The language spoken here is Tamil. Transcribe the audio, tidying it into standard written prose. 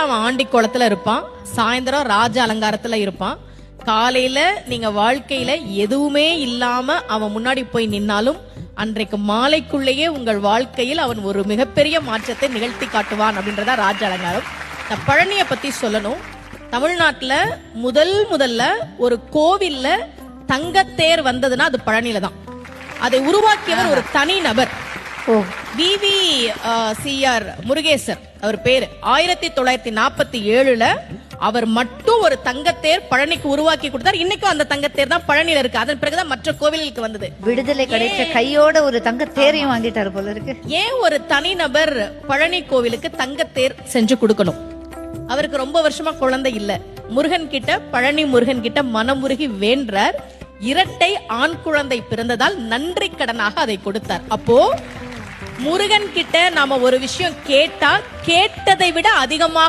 அவன் ஆண்டி கோலத்துல இருப்பான், சாயந்தரம் ராஜ அலங்காரத்துல இருப்பான். காலையில நீங்க வாழ்க்கையில எதுவுமே இல்லாம அவன் முன்னாடி போய் நின்னாலும் அன்றைக்கு மாலைக்குள்ளேயே உங்கள் வாழ்க்கையில் அவன் ஒரு மிகப்பெரிய மாற்றத்தை நிகழ்த்தி காட்டுவான் அப்படின்றதா ராஜ அலங்காரம். நான் பழனியை பத்தி சொல்லணும். தமிழ்நாட்டுல முதல்ல ஒரு கோவில்ல தங்கத்தேர் வந்ததுன்னா அது பழனியில தான். அதை உருவாக்கியவர் ஒரு தனி நபர், VVCR முருகேசர் அவர் பேரு. 1947 அவர் மட்டும் ஒரு தங்கத்தேர் பழனிக்கு உருவாக்கி கொடுத்தார். இன்னைக்கும் அந்த தங்கத்தேர் தான் பழனியில இருக்கு. அதன் பிறகுதான் மற்ற கோவிலுக்கு வந்தது. விடுதலை கிடைச்ச கையோட ஒரு தங்கத்தேரையும் வாங்கிட்டாரு போல இருக்கு. ஏன் ஒரு தனிநபர் பழனி கோவிலுக்கு தங்கத்தேர் செஞ்சு கொடுக்கணும்? அவருக்கு ரொம்ப வருஷமா குழந்தை இல்ல. முருகன் கிட்ட, பழனி முருகன் கிட்ட மனமுருகி வேண்டார். இரட்டை ஆண் குழந்தை பிறந்ததால் நன்றி கடனாக அதை கொடுத்தார். அப்போ முருகன் கிட்ட நாம ஒரு விஷயம் கேட்டா கேட்டதை விட அதிகமாக